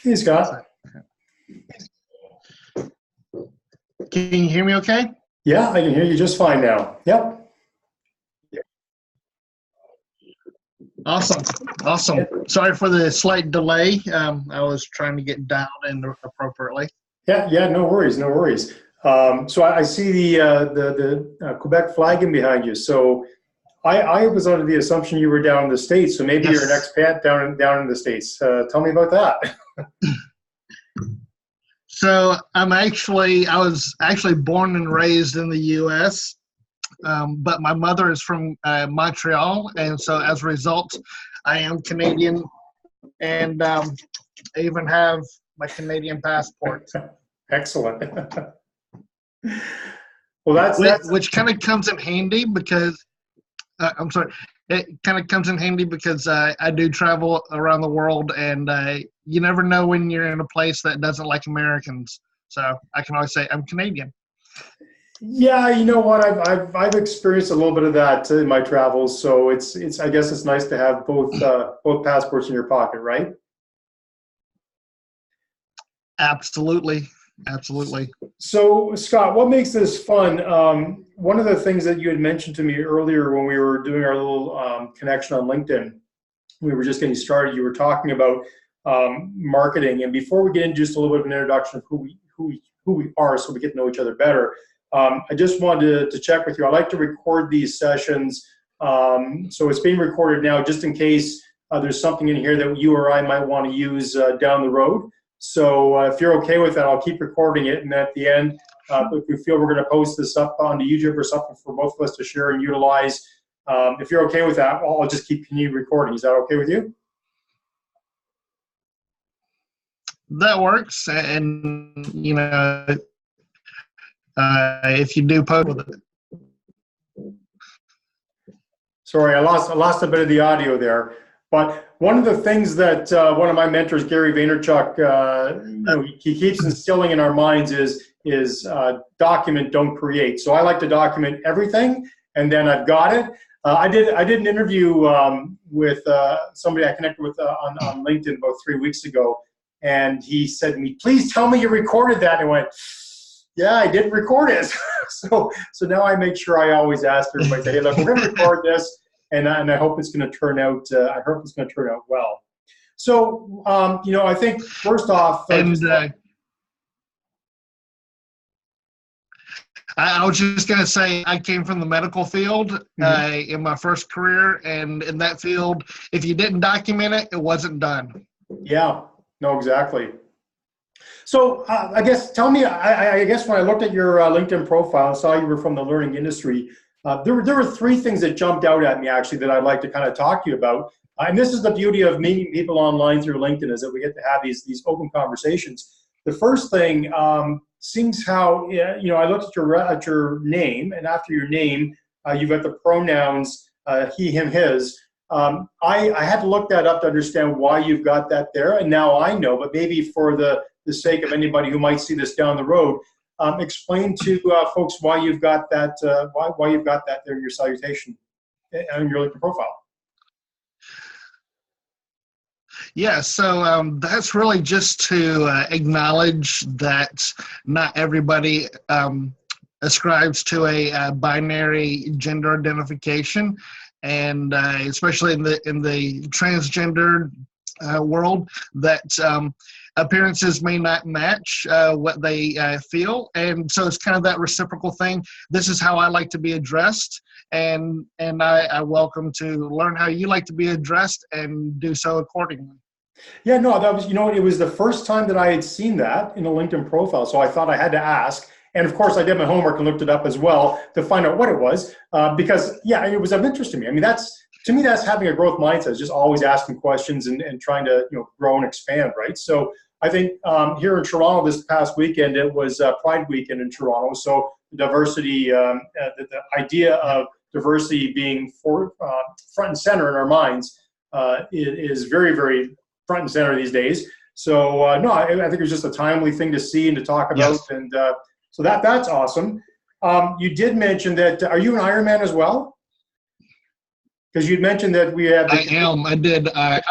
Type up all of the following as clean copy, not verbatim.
Hey, Scott. Can you hear me okay? Yeah, I can hear you just fine now. Yep. Awesome. Awesome. Sorry for the slight delay. I was trying to get dialed in appropriately. Yeah, no worries, no worries. So I see the Quebec flag in behind you. So I was under the assumption you were down in the States, so maybe you're an Yes. expat down in the States. Tell me about that. So I was actually born and raised in the U.S., but my mother is from Montreal, and so as a result, I am Canadian, and I even have my Canadian passport. Excellent. Well, that's Which kind of comes in handy because I'm sorry. It kind of comes in handy because I do travel around the world, and you never know when you're in a place that doesn't like Americans. So I can always say I'm Canadian. Yeah, you know what? I've experienced a little bit of that in my travels. So it's I guess it's nice to have both passports in your pocket, right? Absolutely, absolutely. So, Scott, what makes this fun? One of the things that you had mentioned to me earlier when we were doing our little connection on LinkedIn, we were just getting started. You were talking about marketing, and before we get into just a little bit of an introduction of who we are, so we get to know each other better, I just wanted to check with you. I like to record these sessions, so it's being recorded now, just in case there's something in here that you or I might want to use down the road. So if you're okay with that, I'll keep recording it, and at the end, if we feel we're going to post this up onto YouTube or something for both of us to share and utilize, if you're okay with that, I'll just continue recording. Is that okay with you? That works, and you know, if you do post with it. Sorry, I lost a bit of the audio there. But one of the things that one of my mentors, Gary Vaynerchuk, he keeps instilling in our minds is document, don't create. So I like to document everything, and then I've got it. I did an interview with somebody I connected with on LinkedIn about 3 weeks ago, and he said to me, "Please tell me you recorded that." And I went, "Yeah, I did record it." so now I make sure I always ask everybody, "Hey, look, we're going to record this." And I hope it's going to turn out. I hope it's going to turn out well. So, I think first off, I was just going to say I came from the medical field in my first career, and in that field, if you didn't document it, it wasn't done. Yeah, no, exactly. So I guess tell me. I guess when I looked at your LinkedIn profile and saw you were from the learning industry. There were three things that jumped out at me actually that I'd like to kind of talk to you about. And this is the beauty of meeting people online through LinkedIn, is that we get to have these open conversations. The first thing, seeing how I looked at your name, and after your name, you've got the pronouns he, him, his. I had to look that up to understand why you've got that there, and now I know. But maybe for the sake of anybody who might see this down the road. Explain to folks why you've got that. Why you've got that there in your salutation and your LinkedIn profile. Yeah, so that's really just to acknowledge that not everybody ascribes to a binary gender identification, and especially in the transgender world, that appearances may not match what they feel, and so it's kind of that reciprocal thing. This is how I like to be addressed, and I welcome to learn how you like to be addressed and do so accordingly. Yeah, no, that was, it was the first time that I had seen that in a LinkedIn profile, so I thought I had to ask. And of course, I did my homework and looked it up as well to find out what it was, because it was of interest to me. I mean, to me, that's having a growth mindset, just always asking questions and trying to grow and expand, right? So I think here in Toronto this past weekend, it was Pride Weekend in Toronto. So diversity, the idea of diversity being front and center in our minds is very, very front and center these days. So no, I think it was just a timely thing to see and to talk about, yes. And so that's awesome. You did mention that. Are you an Ironman as well? Because you'd mentioned that we have. I am. I did Ironman.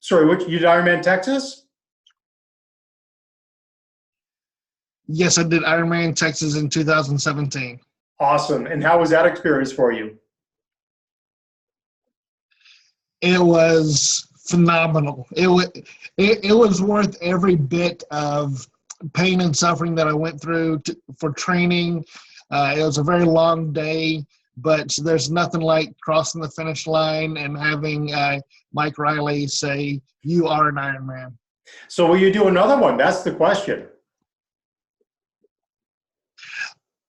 Sorry, which you did Ironman Texas? Yes, I did Ironman Texas in 2017. Awesome. And how was that experience for you? It was phenomenal. It was worth every bit of pain and suffering that I went through for training. It was a very long day, but there's nothing like crossing the finish line and having Mike Riley say, "You are an Ironman." So will you do another one? That's the question.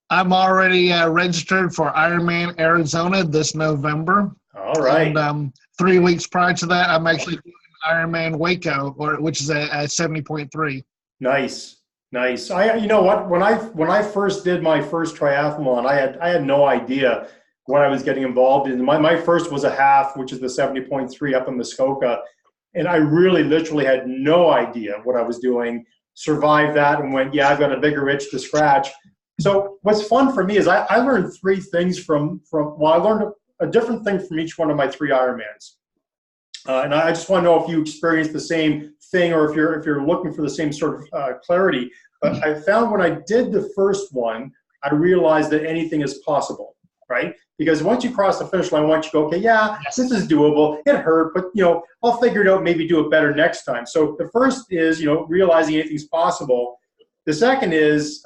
I'm already registered for Ironman Arizona this November. All right. And 3 weeks prior to that, I'm actually doing Ironman Waco, which is a 70.3. Nice, nice. You know what? When I first did my first triathlon, I had no idea what I was getting involved in. My first was a half, which is the 70.3 up in Muskoka, and I really literally had no idea what I was doing. Survived that and went, yeah, I've got a bigger itch to scratch. So what's fun for me is I learned three things I learned a different thing from each one of my 3 Ironmans. And I just want to know if you experienced the same thing or if you're looking for the same sort of clarity. But I found when I did the first one, I realized that anything is possible, right? Because once you cross the finish line, once you go, okay, yeah, this is doable. It hurt, but I'll figure it out. Maybe do it better next time. So the first is realizing anything's possible. The second is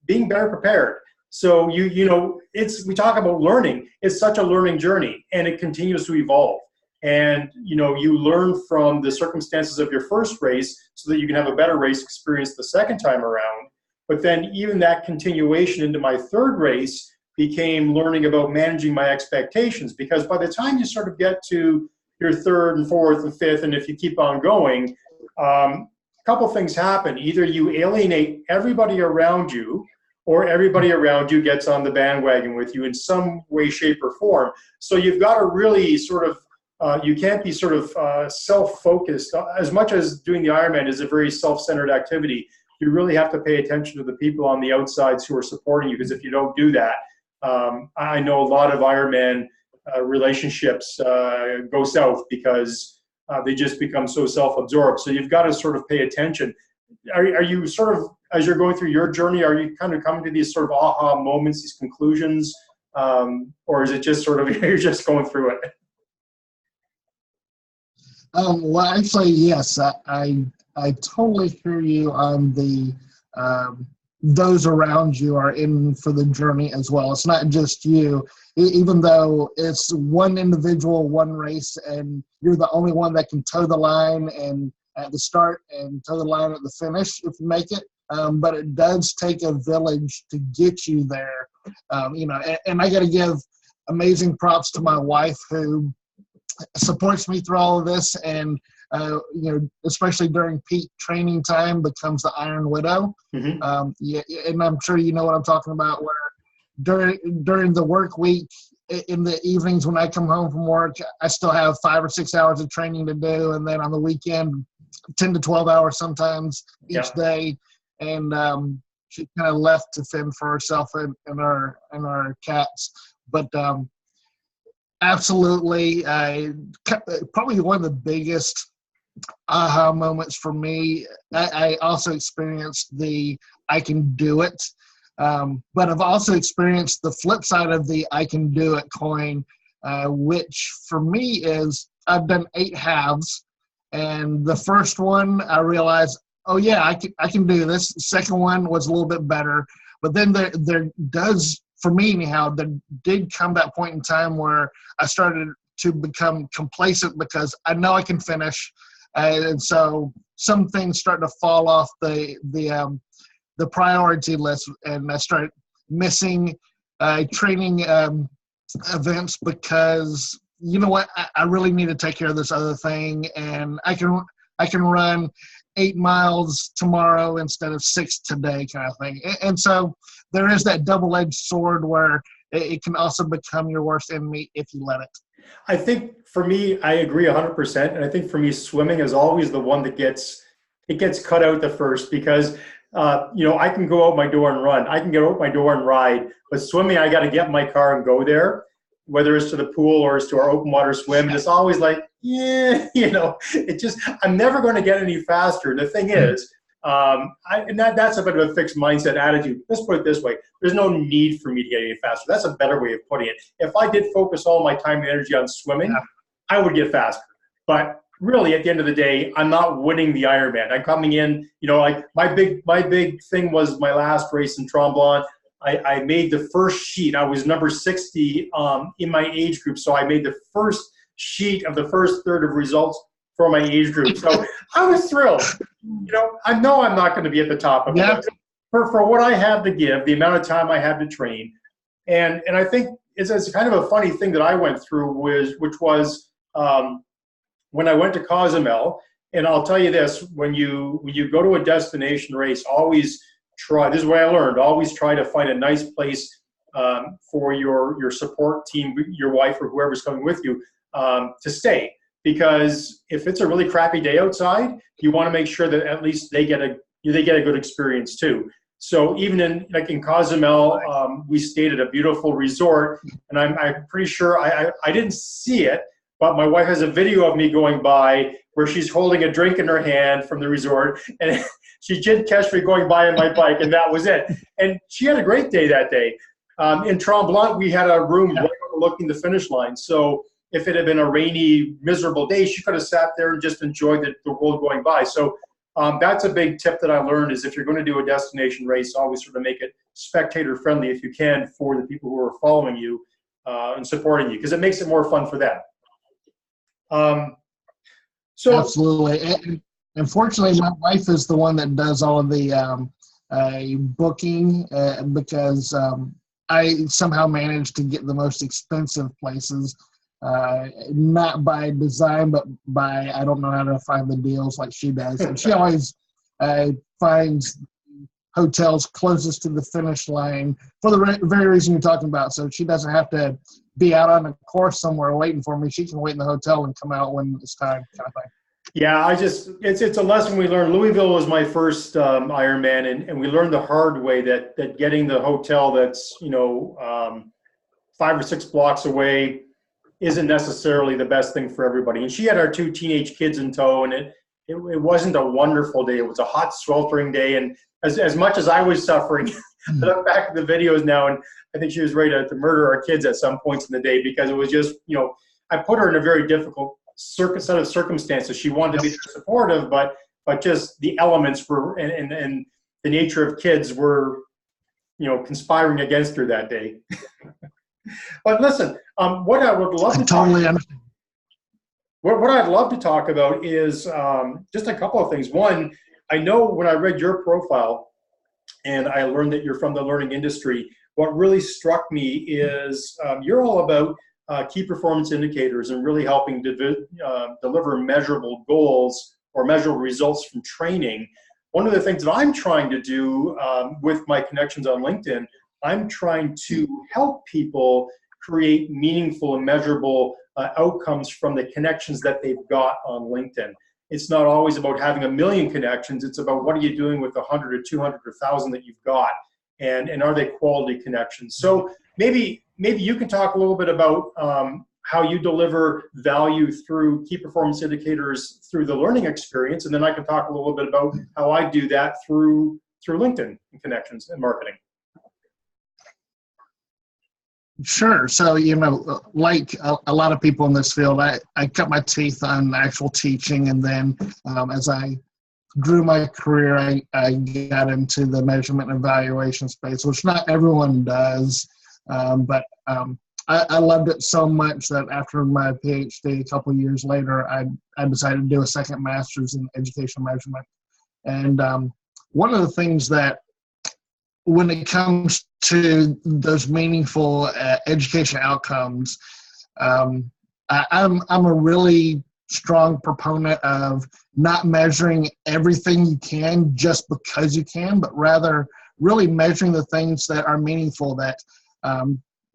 being better prepared. So we talk about learning. It's such a learning journey, and it continues to evolve. And you learn from the circumstances of your first race so that you can have a better race experience the second time around. But then even that continuation into my third race became learning about managing my expectations, because by the time you sort of get to your third and fourth and fifth, and if you keep on going, a couple things happen. Either you alienate everybody around you, or everybody around you gets on the bandwagon with you in some way, shape, or form. So you've got to really sort of, you can't be sort of self-focused. As much as doing the Ironman is a very self-centered activity, you really have to pay attention to the people on the outsides who are supporting you, because if you don't do that, I know a lot of Ironman relationships go south because they just become so self-absorbed. So you've got to sort of pay attention. Are you sort of, as you're going through your journey, are you kind of coming to these sort of aha moments, these conclusions, or is it just sort of you're just going through it? Well, actually, yes, I totally hear you on the those around you are in for the journey as well. It's not just you, even though it's one individual, one race, and you're the only one that can toe the line and at the start and toe the line at the finish if you make it. But it does take a village to get you there. And I got to give amazing props to my wife who supports me through all of this, and especially during peak training time, becomes the Iron Widow. Mm-hmm. And I'm sure you know what I'm talking about, where during the work week, in the evenings when I come home from work, I still have 5 or 6 hours of training to do, and then on the weekend, 10 to 12 hours sometimes each day. And she kind of left to fend for herself and our cats. But absolutely, probably one of the biggest aha moments for me. I also experienced the I can do it, but I've also experienced the flip side of the I can do it coin, which for me is I've done 8 halves, and the first one I realized, oh yeah, I can do this. The second one was a little bit better, but then there does, for me anyhow, there did come that point in time where I started to become complacent because I know I can finish, and so some things start to fall off the priority list, and I start missing training events because you know what, I really need to take care of this other thing, and I can run 8 miles tomorrow instead of 6 today, kind of thing. And so there is that double-edged sword where it can also become your worst enemy if you let it. I think for me, I agree 100%. And I think for me, swimming is always the one that gets cut out the first, because I can go out my door and run. I can get out my door and ride, but swimming, I got to get in my car and go there. whether it's to the pool or it's to our open water swim. And it's always like, yeah, it just, I'm never going to get any faster. And the thing is, and that's a bit of a fixed mindset attitude. Let's put it this way. There's no need for me to get any faster. That's a better way of putting it. If I did focus all my time and energy on swimming, I would get faster. But really, at the end of the day, I'm not winning the Ironman. I'm coming in, like my big thing was my last race in Tremblant. I made the first sheet. I was number 60 in my age group. So I made the first sheet of the first third of results for my age group. So I was thrilled. I know I'm not going to be at the top of it. For what I have to give, the amount of time I have to train. And I think it's kind of a funny thing that I went through, which was when I went to Cozumel. And I'll tell you this, when you go to a destination race, always try, this is what I learned, always try to find a nice place for your support team, your wife or whoever's coming with you, to stay. Because if it's a really crappy day outside, you want to make sure that at least they get a good experience too. So even in Cozumel, we stayed at a beautiful resort, and I'm pretty sure I didn't see it, but my wife has a video of me going by where she's holding a drink in her hand from the resort, and she did catch me going by on my bike, and that was it. And she had a great day that day. In Tremblant, we had a room right overlooking the finish line, so if it had been a rainy, miserable day, she could have sat there and just enjoyed the world going by. So that's a big tip that I learned, is if you're going to do a destination race, always sort of make it spectator friendly if you can for the people who are following you and supporting you, because it makes it more fun for them. Absolutely. And unfortunately, my wife is the one that does all of the booking because I somehow managed to get the most expensive places. Not by design, but by, I don't know how to find the deals like she does. And she always finds hotels closest to the finish line for the very reason you're talking about. So she doesn't have to be out on a course somewhere waiting for me. She can wait in the hotel and come out when it's time, kind of thing. Yeah, it's a lesson we learned. Louisville was my first Ironman, and we learned the hard way that getting the hotel that's 5 or 6 blocks away isn't necessarily the best thing for everybody. And she had our 2 teenage kids in tow, and it wasn't a wonderful day. It was a hot, sweltering day. And as much as I was suffering, I look back at the videos now, and I think she was ready to murder our kids at some points in the day, because it was just, I put her in a very difficult set of circumstances. She wanted to be supportive, but just the elements were, and the nature of kids were, conspiring against her that day. But listen, what I would love to totally understand. What I'd love to talk about is just a couple of things. One, I know when I read your profile and I learned that you're from the learning industry, what really struck me is you're all about key performance indicators and really helping deliver measurable goals or measurable results from training. One of the things that I'm trying to do with my connections on LinkedIn, I'm trying to help people create meaningful and measurable outcomes from the connections that they've got on LinkedIn. It's not always about having 1 million connections. It's about what are you doing with 100 or 200 or 1,000 that you've got, and are they quality connections? So maybe you can talk a little bit about how you deliver value through key performance indicators through the learning experience, and then I can talk a little bit about how I do that through LinkedIn and connections and marketing. Sure. So, like a lot of people in this field, I cut my teeth on actual teaching. And then as I grew my career, I got into the measurement and evaluation space, which not everyone does. But I loved it so much that after my PhD, a couple of years later, I decided to do a second master's in education measurement. And one of the things that, when it comes to those meaningful education outcomes, I'm a really strong proponent of not measuring everything you can just because you can, but rather really measuring the things that are meaningful, that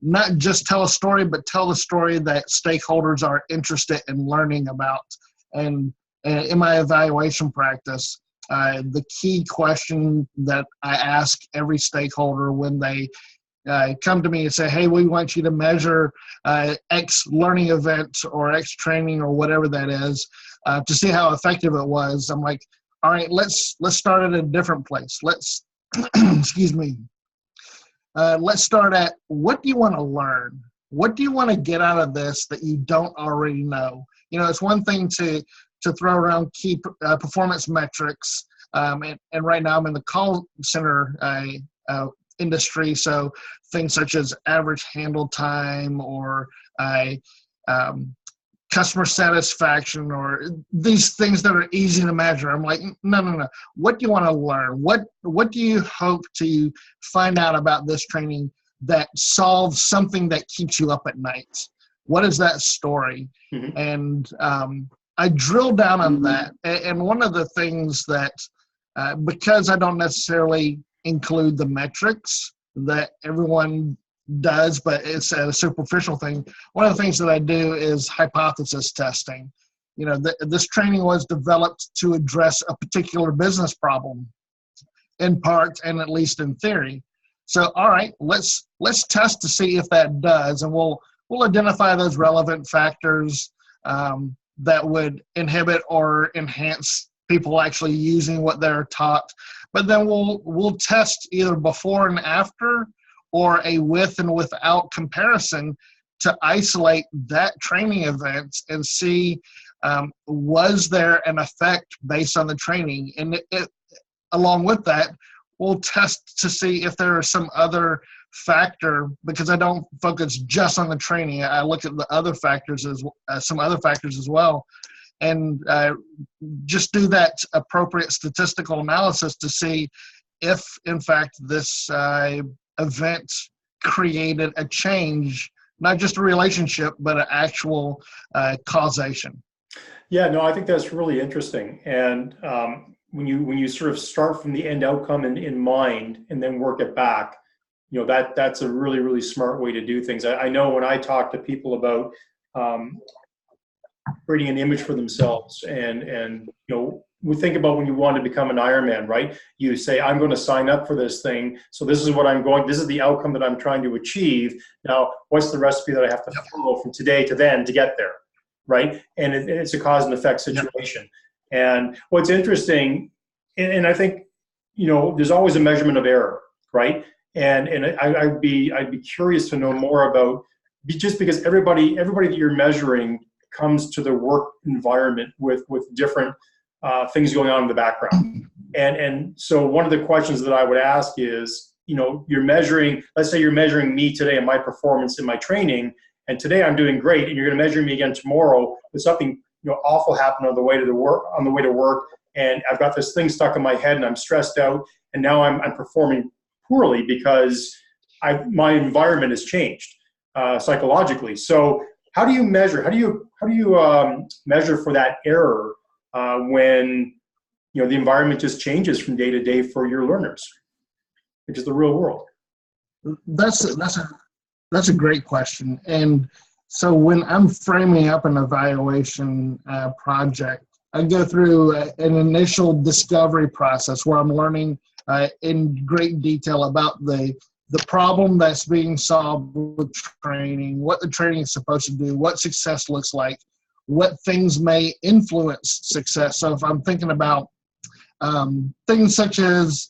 not just tell a story, but tell a story that stakeholders are interested in learning about. And in my evaluation practice, the key question that I ask every stakeholder when they come to me and say, hey, we want you to measure X learning event or X training or whatever that is to see how effective it was. I'm like, all right, let's start at a different place. Let's, excuse me. Let's start at, what do you want to learn? What do you want to get out of this that you don't already know? You know, it's one thing to throw around key performance metrics. And right now I'm in the call center industry, so things such as average handle time or customer satisfaction or these things that are easy to measure. I'm like, no. What do you want to learn? What do you hope to find out about this training that solves something that keeps you up at night? What is that story? Mm-hmm. And I drill down on that. And one of the things that, because I don't necessarily include the metrics that everyone does, but it's a superficial thing. One of the things that I do is hypothesis testing. You know, this training was developed to address a particular business problem, in part and at least in theory. So, all right, let's test to see if that does, and we'll identify those relevant factors that would inhibit or enhance people actually using what they're taught. But then we'll test either before and after, or a with and without comparison to isolate that training event and see was there an effect based on the training. And along with that, we'll test to see if there are some other factor, because I don't focus just on the training. I look at the other factors some other factors as well, and just do that appropriate statistical analysis to see if, in fact, this event created a change, not just a relationship, but an actual causation. Yeah, no, I think that's really interesting. And when you sort of start from the end outcome in mind and then work it back, you know, that's a really, really smart way to do things. I know when I talk to people about creating an image for themselves, and you know, we think about when you want to become an Ironman, right? You say, I'm going to sign up for this thing. So this is what this is the outcome that I'm trying to achieve. Now, what's the recipe that I have to follow from today to then to get there, right? And it's a cause and effect situation. And what's interesting, and I think, you know, there's always a measurement of error, right? And I'd be curious to know more about, just because everybody that you're measuring comes to the work environment with different things going on in the background. And so one of the questions that I would ask is, you know, let's say you're measuring me today and my performance in my training, and today I'm doing great, and you're going to measure me again tomorrow with something, you know, awful happened on the way to work, and I've got this thing stuck in my head and I'm stressed out, and now I'm performing poorly because my environment has changed psychologically. So how do you measure? How do you measure for that error when, you know, the environment just changes from day to day for your learners, which is the real world? That's a great question. And so when I'm framing up an evaluation project, I go through an initial discovery process where I'm learning in great detail about the problem that's being solved with training, what the training is supposed to do, what success looks like, what things may influence success. So if I'm thinking about things such as,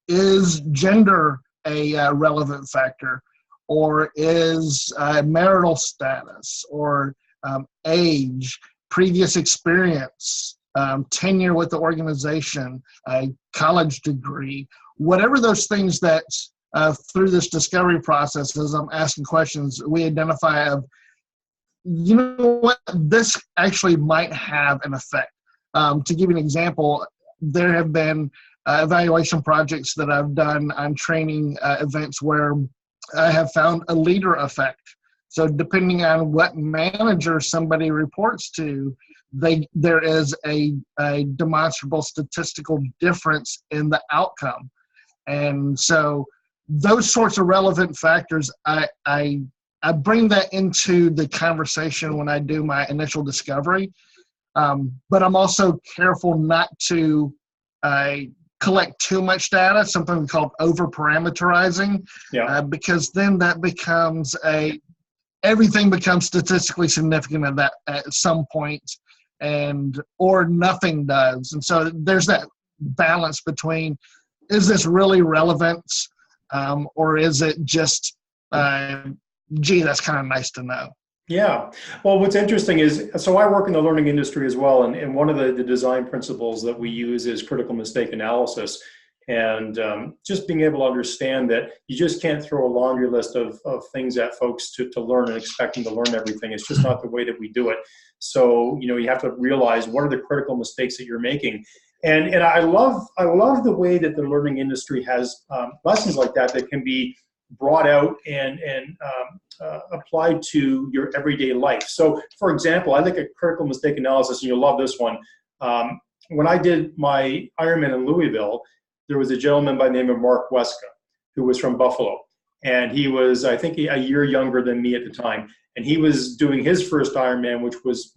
is gender a relevant factor, or is marital status, or age, previous experience, tenure with the organization, a college degree, whatever those things that through this discovery process, as I'm asking questions, we identify of, you know what, this actually might have an effect. To give you an example, there have been evaluation projects that I've done on training events where I have found a leader effect. So depending on what manager somebody reports to, there is a demonstrable statistical difference in the outcome. And so those sorts of relevant factors, I bring that into the conversation when I do my initial discovery. But I'm also careful not to collect too much data, something called over parameterizing, Yeah. because then that becomes everything becomes statistically significant at some point, or nothing does. And so there's that balance between, is this really relevant, or is it just, gee, that's kind of nice to know? Yeah. Well, what's interesting is, so I work in the learning industry as well, and one of the design principles that we use is critical mistake analysis. And just being able to understand that you just can't throw a laundry list of things at folks to learn and expect them to learn everything. It's just not the way that we do it. So, you have to realize what are the critical mistakes that you're making. And I love the way that the learning industry has lessons like that can be brought out and applied to your everyday life. So, for example, I look at critical mistake analysis, and you'll love this one. When I did my Ironman in Louisville, there was a gentleman by the name of Mark Weska, who was from Buffalo. And he was, I think, a year younger than me at the time. And he was doing his first Ironman, which was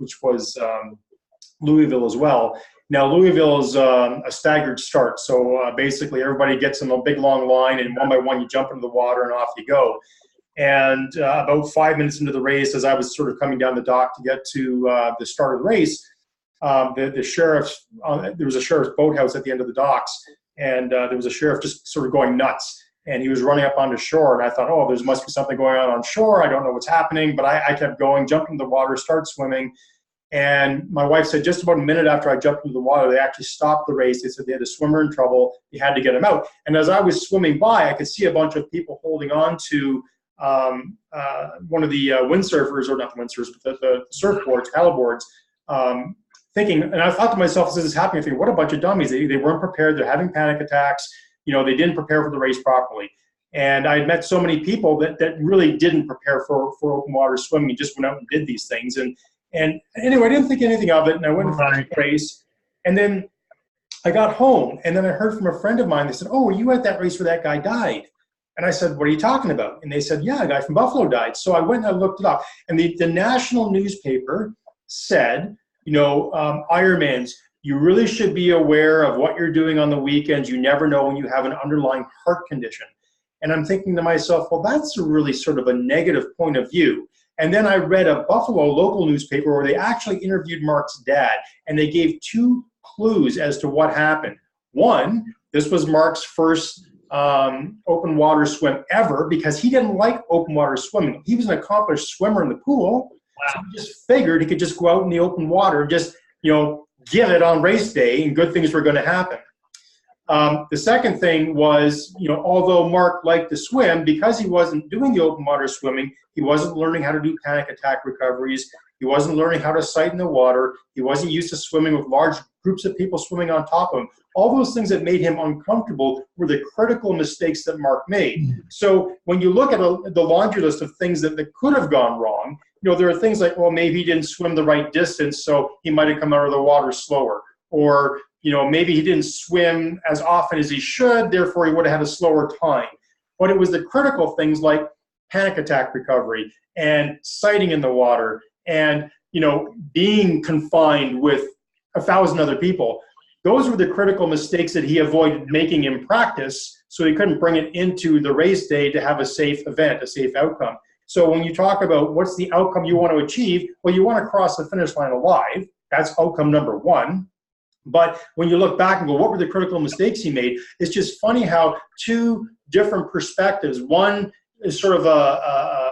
Louisville as well. Now, Louisville is a staggered start. So basically, everybody gets in a big, long line, and one by one, you jump into the water, and off you go. And about 5 minutes into the race, as I was sort of coming down the dock to get to the start of the race, the sheriff, there was a sheriff's boathouse at the end of the docks, and there was a sheriff just sort of going nuts. And he was running up onto shore, and I thought, oh, there must be something going on shore. I don't know what's happening, but I kept going, jumped into the water, started swimming. And my wife said just about a minute after I jumped into the water, they actually stopped the race. They said they had a swimmer in trouble. They had to get him out. And as I was swimming by, I could see a bunch of people holding on to one of the windsurfers, or not the windsurfers, but the surfboards, paddleboards, thinking, and I thought to myself, as this is happening, I think, what a bunch of dummies. They weren't prepared. They're having panic attacks. They didn't prepare for the race properly. And I had met so many people that really didn't prepare for open water swimming and just went out and did these things. And anyway, I didn't think anything of it, and I went and finished the race. And then I got home, and then I heard from a friend of mine. They said, oh, were you at that race where that guy died? And I said, what are you talking about? And they said, yeah, a guy from Buffalo died. So I went and I looked it up. And the national newspaper said, Ironmans, you really should be aware of what you're doing on the weekends. You never know when you have an underlying heart condition. And I'm thinking to myself, well, that's a really sort of a negative point of view. And then I read a Buffalo local newspaper where they actually interviewed Mark's dad, and they gave two clues as to what happened. One, this was Mark's first open water swim ever, because he didn't like open water swimming. He was an accomplished swimmer in the pool. Wow. So he just figured he could just go out in the open water and just, give it on race day, and good things were going to happen. The second thing was, although Mark liked to swim, because he wasn't doing the open water swimming, he wasn't learning how to do panic attack recoveries. He wasn't learning how to sight in the water. He wasn't used to swimming with large groups of people swimming on top of him. All those things that made him uncomfortable were the critical mistakes that Mark made. So when you look at the laundry list of things that could have gone wrong, there are things like, well, maybe he didn't swim the right distance, so he might have come out of the water slower. Or, maybe he didn't swim as often as he should, therefore he would have had a slower time. But it was the critical things like panic attack recovery and sighting in the water and, being confined with 1,000 other people. Those were the critical mistakes that he avoided making in practice, so he couldn't bring it into the race day to have a safe event, a safe outcome. So when you talk about what's the outcome you want to achieve, well, you want to cross the finish line alive. That's outcome number one. But when you look back and go, what were the critical mistakes he made? It's just funny how two different perspectives. One is sort of a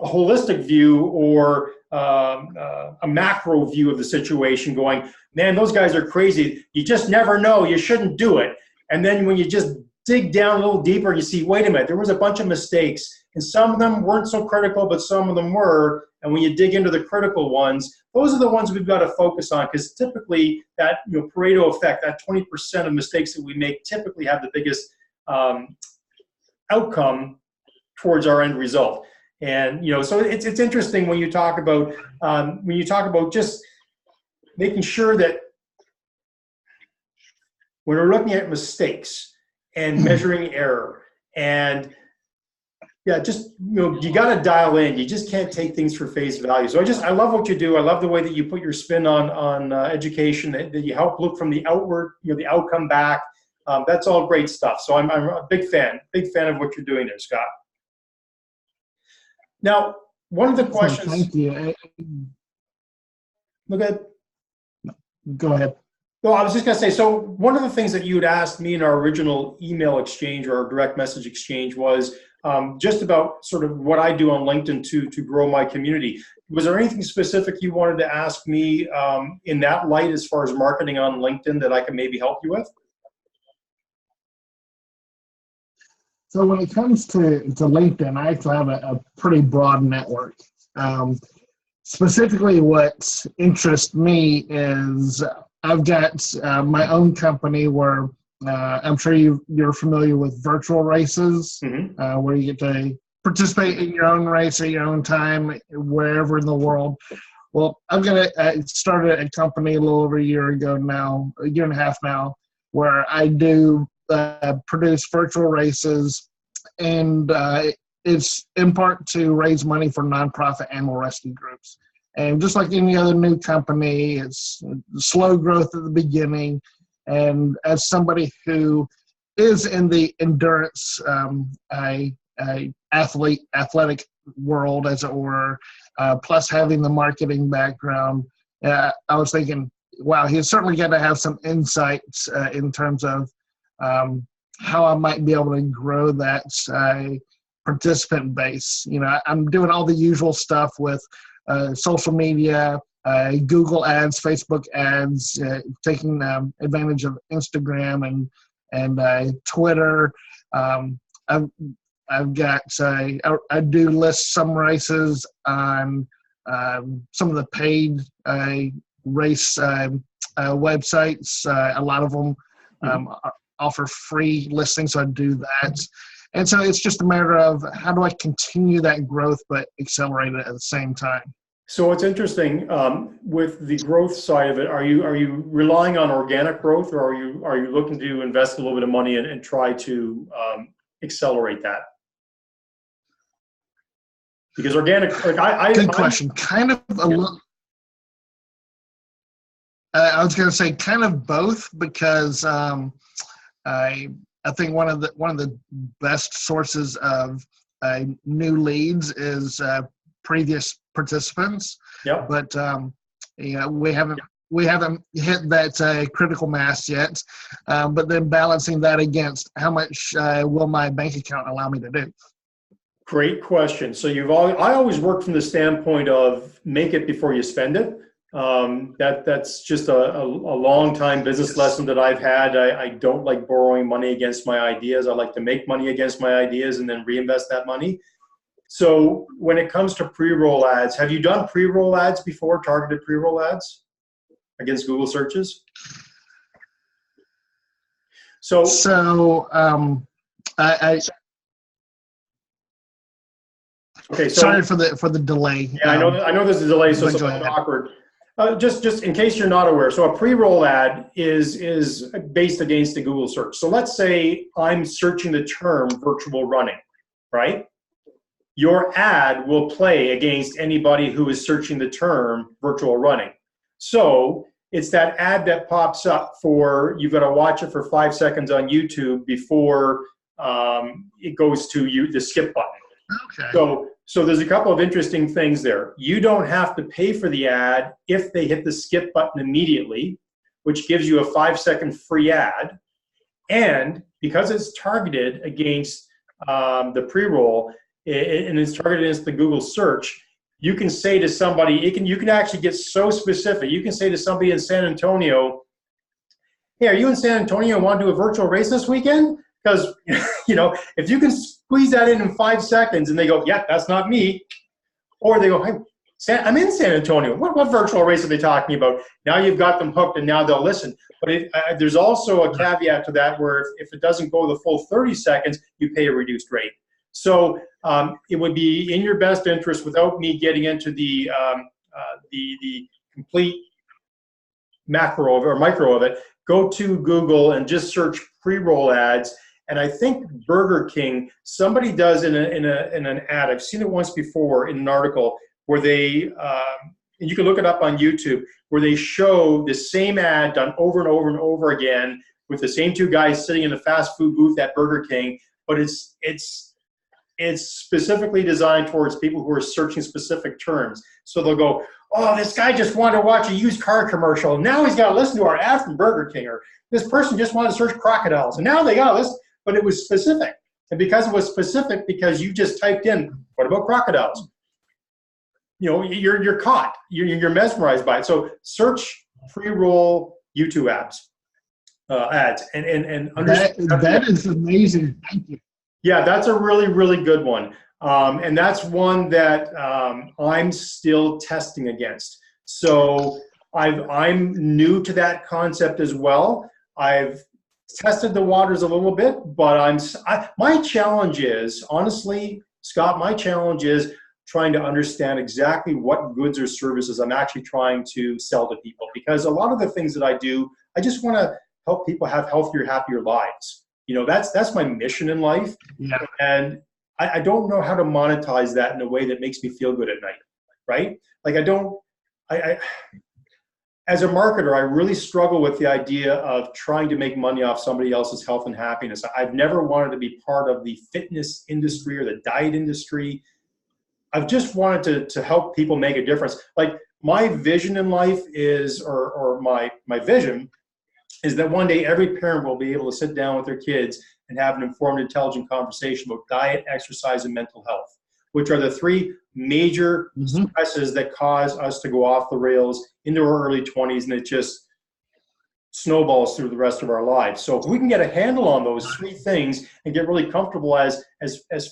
holistic view, or a macro view of the situation, going, man, those guys are crazy. You just never know. You shouldn't do it. And then when you just dig down a little deeper, you see, wait a minute, there was a bunch of mistakes, and some of them weren't so critical, but some of them were. And when you dig into the critical ones, those are the ones we've got to focus on, because typically that Pareto effect, that 20% of mistakes that we make typically have the biggest outcome towards our end result. And so it's interesting when you talk about just making sure that when we're looking at mistakes and measuring error and Yeah, just, you got to dial in. You just can't take things for face value. So I love what you do. I love the way that you put your spin on education, that you help look from the outward, the outcome back. That's all great stuff. So I'm a big fan of what you're doing there, Scott. Now, one of the questions. Thank you. Look at. Go ahead. No, I was just going to say, so one of the things that you had asked me in our original email exchange or our direct message exchange was just about sort of what I do on LinkedIn to grow my community. Was there anything specific you wanted to ask me in that light as far as marketing on LinkedIn that I can maybe help you with? So when it comes to LinkedIn, I actually have a pretty broad network. Specifically, what interests me is I've got my own company where I'm sure you're familiar with virtual races, where you get to participate in your own race at your own time, wherever in the world. Well, I started a company a little over a year ago now, a year and a half now, where I do produce virtual races, and it's in part to raise money for nonprofit animal rescue groups. And just like any other new company, it's slow growth at the beginning. And as somebody who is in the endurance, athletic world, as it were, plus having the marketing background, I was thinking, wow, he's certainly got to have some insights in terms of how I might be able to grow that participant base. I'm doing all the usual stuff with social media, Google ads, Facebook ads, taking advantage of Instagram and Twitter. I've got I do list some races on some of the paid race websites. A lot of them offer free listings, so I do that. And so it's just a matter of how do I continue that growth but accelerate it at the same time. So what's interesting with the growth side of it, are you relying on organic growth, or are you looking to invest a little bit of money and try to accelerate that? Because organic, good question. Kind of a little. I was going to say kind of both, because I think one of the best sources of new leads is previous participants. Yeah. But we haven't hit that critical mass yet. But then balancing that against how much will my bank account allow me to do? Great question. So I always work from the standpoint of make it before you spend it. That's just a long time business lesson that I've had. I don't like borrowing money against my ideas. I like to make money against my ideas and then reinvest that money. So when it comes to pre-roll ads, have you done pre-roll ads before, targeted pre-roll ads against Google searches? Okay, so sorry for the delay. Yeah, I know there's a delay, so it's a bit awkward. Just in case you're not aware, so a pre-roll ad is based against the Google search. So let's say I'm searching the term virtual running, right? Your ad will play against anybody who is searching the term virtual running. So it's that ad that pops up you've got to watch it for 5 seconds on YouTube before it goes to the skip button. Okay. So there's a couple of interesting things there. You don't have to pay for the ad if they hit the skip button immediately, which gives you a 5-second free ad. And because it's targeted against the pre-roll, and it's targeted against the Google search, you can say to somebody, you can actually get so specific. You can say to somebody in San Antonio, hey, are you in San Antonio and want to do a virtual race this weekend? Because, if you can squeeze that in 5 seconds and they go, yeah, that's not me. Or they go, hey, I'm in San Antonio. What virtual race are they talking about? Now you've got them hooked and now they'll listen. But there's also a caveat to that where if it doesn't go the full 30 seconds, you pay a reduced rate. So it would be in your best interest, without me getting into the complete macro of it or micro of it, go to Google and just search pre-roll ads. And I think Burger King, somebody does in an ad, I've seen it once before in an article where they, and you can look it up on YouTube, where they show the same ad done over and over and over again with the same two guys sitting in the fast food booth at Burger King, but it's specifically designed towards people who are searching specific terms. So they'll go, oh, this guy just wanted to watch a used car commercial. Now he's got to listen to our ad from Burger King. Or this person just wanted to search crocodiles. And now they got to listen. But it was specific. And because it was specific, because you just typed in, what about crocodiles? You know, you're caught. You're mesmerized by it. So search pre-roll YouTube ads. And understand that is amazing. Thank you. Yeah, that's a really, really good one. And that's one that I'm still testing against. So I'm new to that concept as well. I've tested the waters a little bit, but my challenge is, honestly, Scott, my challenge is trying to understand exactly what goods or services I'm actually trying to sell to people. Because a lot of the things that I do, I just want to help people have healthier, happier lives. You know, that's my mission in life. Yeah. And I don't know how to monetize that in a way that makes me feel good at night, right? Like as a marketer, I really struggle with the idea of trying to make money off somebody else's health and happiness. I've never wanted to be part of the fitness industry or the diet industry. I've just wanted to help people make a difference. Like my vision in life is, or my vision is that one day every parent will be able to sit down with their kids and have an informed, intelligent conversation about diet, exercise, and mental health, which are the three major stresses that cause us to go off the rails into our early 20s, and it just snowballs through the rest of our lives. So if we can get a handle on those three things and get really comfortable as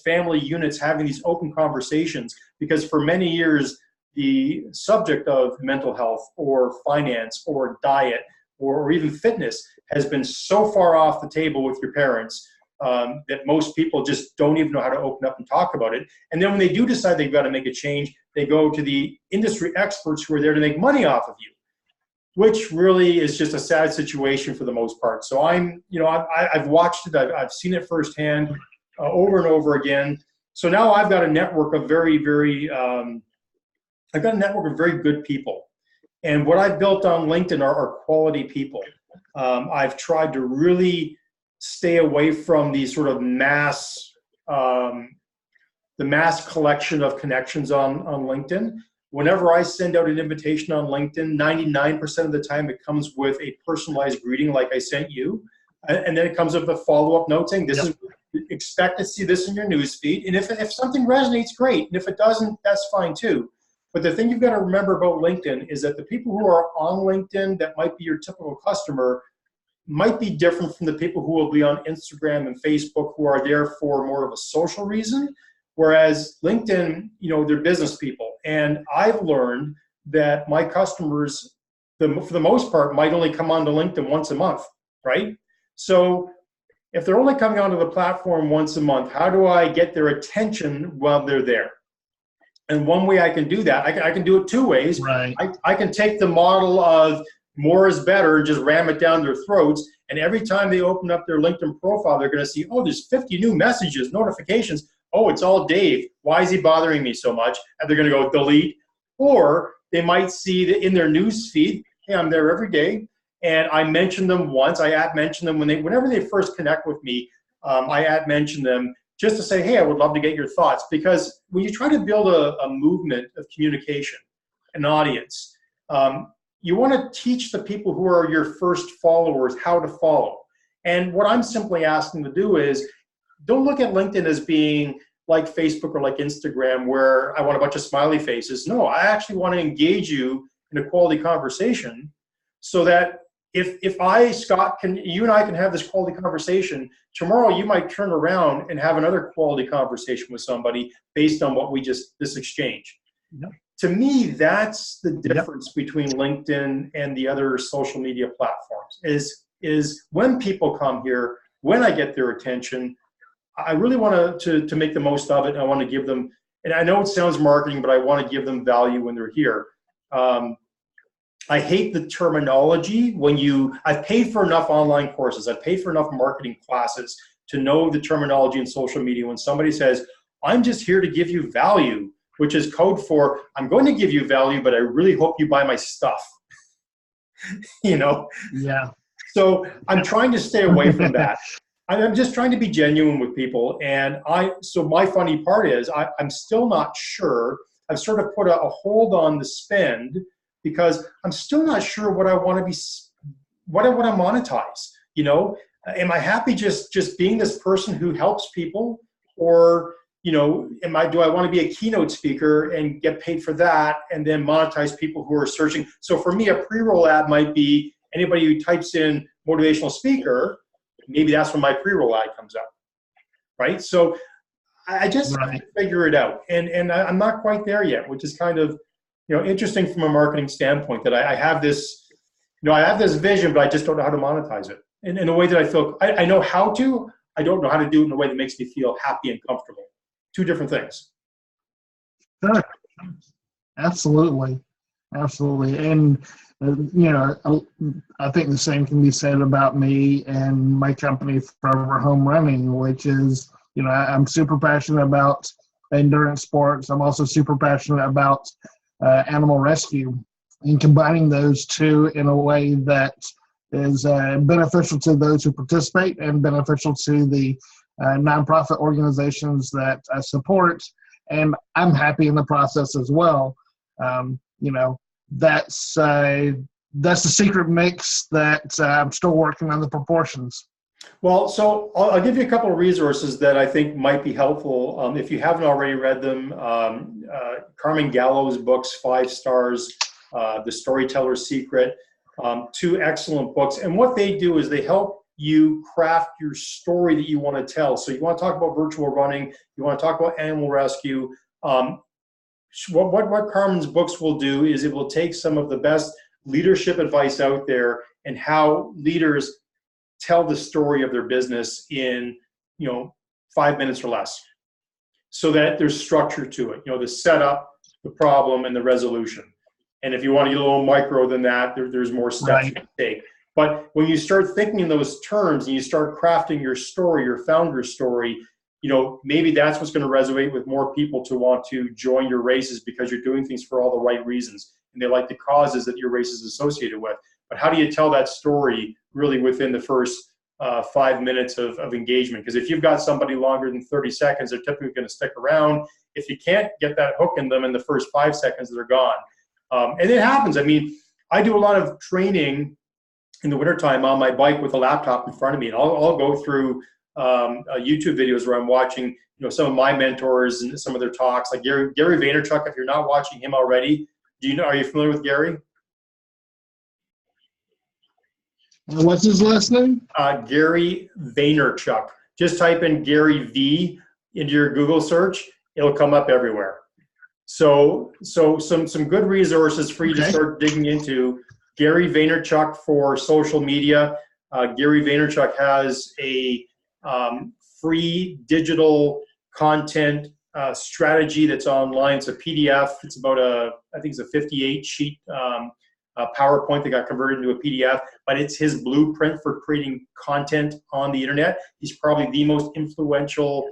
family units having these open conversations, because for many years, the subject of mental health or finance or diet or even fitness has been so far off the table with your parents that most people just don't even know how to open up and talk about it. And then when they do decide they've got to make a change, they go to the industry experts who are there to make money off of you, which really is just a sad situation for the most part. So I've watched it, I've seen it firsthand over and over again. So now I've got a network of very good people. And what I've built on LinkedIn are quality people. I've tried to really stay away from the sort of mass collection of connections on LinkedIn. Whenever I send out an invitation on LinkedIn, 99% of the time it comes with a personalized greeting like I sent you. And then it comes with a follow-up note saying, expect to see this in your newsfeed. And if something resonates, great. And if it doesn't, that's fine too. But the thing you've got to remember about LinkedIn is that the people who are on LinkedIn that might be your typical customer might be different from the people who will be on Instagram and Facebook, who are there for more of a social reason. Whereas LinkedIn, they're business people. And I've learned that my customers, for the most part, might only come onto LinkedIn once a month, right? So if they're only coming onto the platform once a month, how do I get their attention while they're there? And one way I can do that, I can do it two ways. Right. I can take the model of more is better and just ram it down their throats. And every time they open up their LinkedIn profile, they're going to see, oh, there's 50 new messages, notifications. Oh, it's all Dave. Why is he bothering me so much? And they're going to go delete. Or they might see that in their news feed, hey, I'm there every day. And I mention them once. I mention them whenever they first connect with me. I mention them just to say, hey, I would love to get your thoughts. Because when you try to build a movement of communication, an audience, you want to teach the people who are your first followers how to follow. And what I'm simply asking to do is, don't look at LinkedIn as being like Facebook or like Instagram where I want a bunch of smiley faces. No, I actually want to engage you in a quality conversation so that if I, Scott, you and I can have this quality conversation, tomorrow you might turn around and have another quality conversation with somebody based on what this exchange. Yep. To me, that's the difference between LinkedIn and the other social media platforms is when people come here, when I get their attention, I really want to make the most of it. And I want to give them, and I know it sounds marketing, but I want to give them value when they're here. I hate the terminology I've paid for enough online courses, I've paid for enough marketing classes to know the terminology in social media when somebody says, I'm just here to give you value, which is code for, I'm going to give you value, but I really hope you buy my stuff. You know? Yeah. So I'm trying to stay away from that. I'm just trying to be genuine with people. And so my funny part is I'm still not sure. I've sort of put a hold on the spend because I'm still not sure what I want to be, what I want to monetize. You know, am I happy just being this person who helps people, or, you know, do I want to be a keynote speaker and get paid for that and then monetize people who are searching? So for me, a pre-roll ad might be anybody who types in motivational speaker, maybe that's when my pre-roll ad comes up, right? So I just have to figure it out. And I'm not quite there yet, which is kind of, you know, interesting from a marketing standpoint, that I have this, you know, I have this vision, but I just don't know how to monetize it in a way that I feel, I know how to, I don't know how to do it in a way that makes me feel happy and comfortable. Two different things. Sure. Absolutely. Absolutely. And, you know, I think the same can be said about me and my company, Forever Home Running, which is, you know, I'm super passionate about endurance sports. I'm also super passionate about animal rescue, and combining those two in a way that is beneficial to those who participate and beneficial to the nonprofit organizations that I support. And I'm happy in the process as well. You know, that's the secret mix that I'm still working on the proportions. Well, so I'll give you a couple of resources that I think might be helpful. If you haven't already read them, Carmen Gallo's books, 5 stars, The Storyteller's Secret, 2 excellent books. And what they do is they help you craft your story that you want to tell. So you want to talk about virtual running, you want to talk about animal rescue. What Carmen's books will do is it will take some of the best leadership advice out there and how leaders tell the story of their business in, you know, 5 minutes or less, so that there's structure to it. You know, the setup, the problem, and the resolution. And if you want to get a little micro than that, there's more steps you can take. But when you start thinking in those terms and you start crafting your story, your founder story, you know, maybe that's what's going to resonate with more people to want to join your races, because you're doing things for all the right reasons and they like the causes that your race is associated with. But how do you tell that story really within the first 5 minutes of engagement? Because if you've got somebody longer than 30 seconds, they're typically going to stick around. If you can't get that hook in them in the first 5 seconds, they're gone. And it happens. I mean, I do a lot of training in the wintertime on my bike with a laptop in front of me, and I'll go through YouTube videos where I'm watching, you know, some of my mentors and some of their talks, like Gary Vaynerchuk. If you're not watching him already, are you familiar with Gary? What's his last name? Gary Vaynerchuk. Just type in Gary V into your Google search. It'll come up everywhere. So some good resources for you to start digging into. Gary Vaynerchuk for social media. Gary Vaynerchuk has a free digital content strategy that's online. It's a PDF. It's about I think it's a 58 sheet PowerPoint that got converted into a PDF, but it's his blueprint for creating content on the internet. He's probably the most influential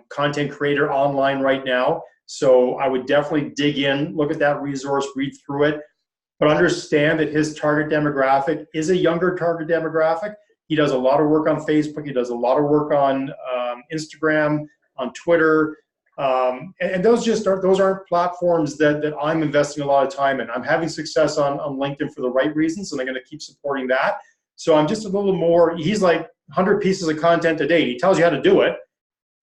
content creator online right now. So I would definitely dig in, look at that resource, read through it, but understand that his target demographic is a younger target demographic. He does a lot of work on Facebook. He does a lot of work on Instagram, on Twitter. And those aren't platforms that I'm investing a lot of time in. I'm having success on LinkedIn for the right reasons, and I'm going to keep supporting that. So I'm just a little more, he's like 100 pieces of content a day. He tells you how to do it,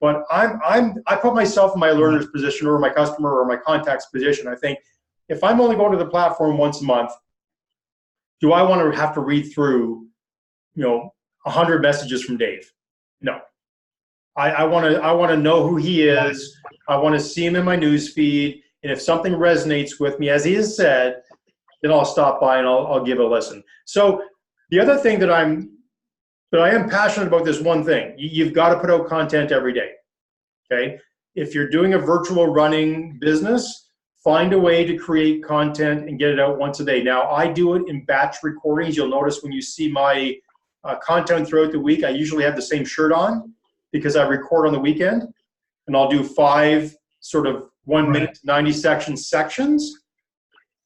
but I put myself in my learner's position, or my customer or my contact's position. I think, if I'm only going to the platform once a month, do I want to have to read through, you know, 100 messages from Dave? No. I want to know who he is. I want to see him in my news feed, and if something resonates with me, as he has said, then I'll stop by and I'll give it a listen. So the other thing that I am passionate about, this one thing: you've got to put out content every day. Okay, if you're doing a virtual running business, find a way to create content and get it out once a day. Now, I do it in batch recordings. You'll notice when you see my content throughout the week. I usually have the same shirt on because I record on the weekend, and I'll do 5 sort of 1 minute, 90 sections.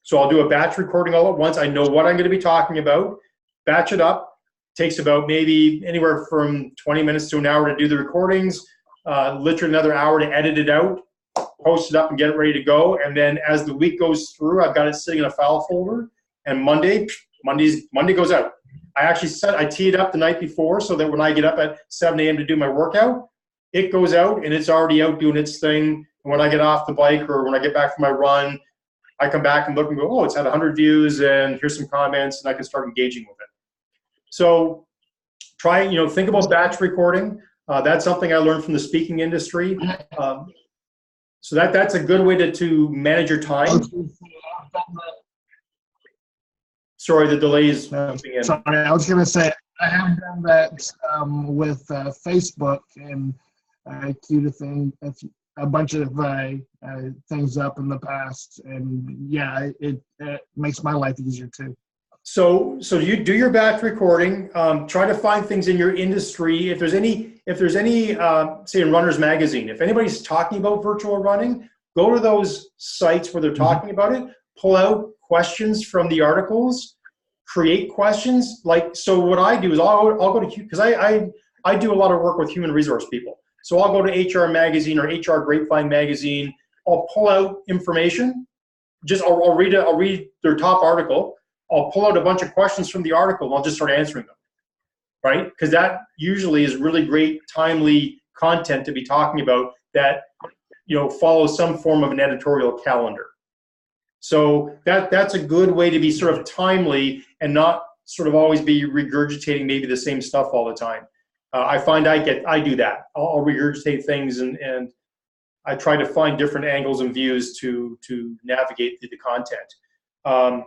So I'll do a batch recording all at once. I know what I'm going to be talking about, batch it up. Takes about maybe anywhere from 20 minutes to an hour to do the recordings, literally another hour to edit it out, post it up and get it ready to go. And then as the week goes through, I've got it sitting in a file folder, and Monday goes out. I tee it up the night before so that when I get up at 7 a.m. to do my workout, it goes out and it's already out doing its thing. And when I get off the bike or when I get back from my run, I come back and look and go, oh, it's had 100 views and here's some comments, and I can start engaging with it. So try, think about batch recording. That's something I learned from the speaking industry. So that's a good way to manage your time. Sorry, the delays coming in. Sorry, I was going to say, I have done that with Facebook, and I queued a bunch of things up in the past, and yeah, it makes my life easier too. So you do your batch recording. Try to find things in your industry. If there's any, say in Runner's Magazine, if anybody's talking about virtual running, go to those sites where they're talking about it. Pull out questions from the articles. Create questions. So what I do is I'll go to, because I do a lot of work with human resource people. So I'll go to HR Magazine or HR Grapevine Magazine. I'll pull out information. I'll read their top article. I'll pull out a bunch of questions from the article, and I'll just start answering them, right? Because that usually is really great, timely content to be talking about that, follows some form of an editorial calendar. So that's a good way to be sort of timely and not sort of always be regurgitating maybe the same stuff all the time. I find I do that. I'll regurgitate things, and I try to find different angles and views to navigate through the content.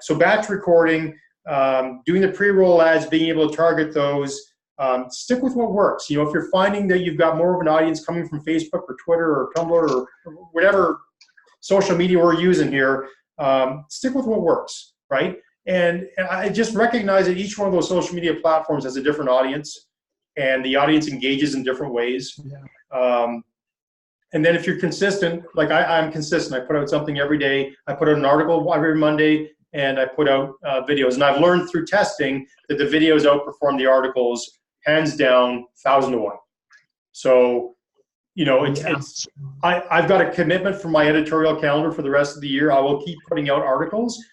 So batch recording, doing the pre-roll ads, being able to target those, stick with what works. If you're finding that you've got more of an audience coming from Facebook or Twitter or Tumblr or whatever social media we're using here, stick with what works, right? And I just recognize that each one of those social media platforms has a different audience, and the audience engages in different ways. Yeah. And then if you're consistent, like I'm consistent, I put out something every day. I put out an article every Monday, and I put out videos. And I've learned through testing that the videos outperform the articles hands down, 1,000 to 1. So, I've got a commitment from my editorial calendar for the rest of the year. I will keep putting out articles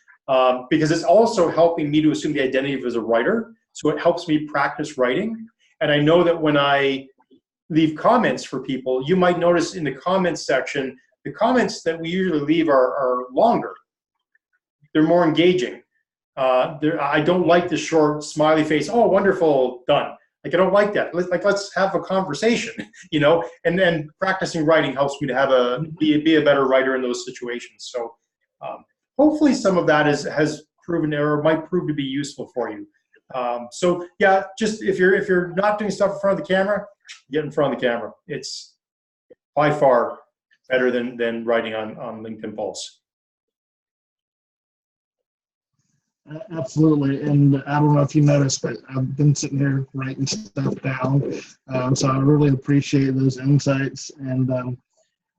because it's also helping me to assume the identity as a writer. So it helps me practice writing. And I know that when I leave comments for people, you might notice in the comments section, the comments that we usually leave are longer. They're more engaging. I don't like the short smiley face, oh, wonderful, done. I don't like that. Let's have a conversation, and then practicing writing helps me to be a better writer in those situations. So hopefully some of that has proven or might prove to be useful for you. So yeah, just if you're not doing stuff in front of the camera, get in front of the camera. It's by far better than writing on LinkedIn Pulse. Absolutely, and I don't know if you noticed, but I've been sitting here writing stuff down, so I really appreciate those insights. And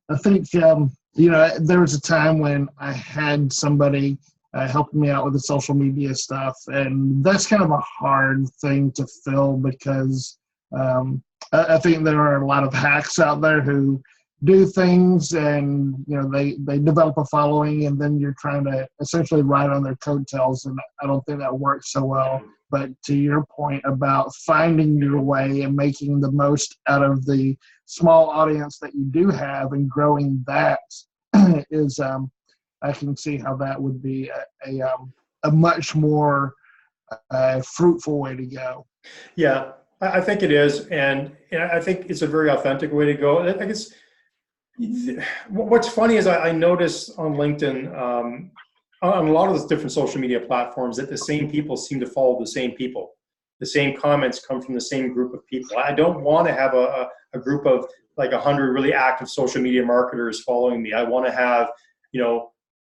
I think there was a time when I had somebody helping me out with the social media stuff, and that's kind of a hard thing to fill because I think there are a lot of hacks out there who do things, and they develop a following, and then you're trying to essentially ride on their coattails, and I don't think that works so well. But to your point about finding your way and making the most out of the small audience that you do have and growing that is I can see how that would be a much more fruitful way to go. Yeah, I think it is, and I think it's a very authentic way to go. I think what's funny is I notice on LinkedIn, on a lot of those different social media platforms, that the same people seem to follow the same people. The same comments come from the same group of people. I don't want to have a group of like 100 really active social media marketers following me. I want to have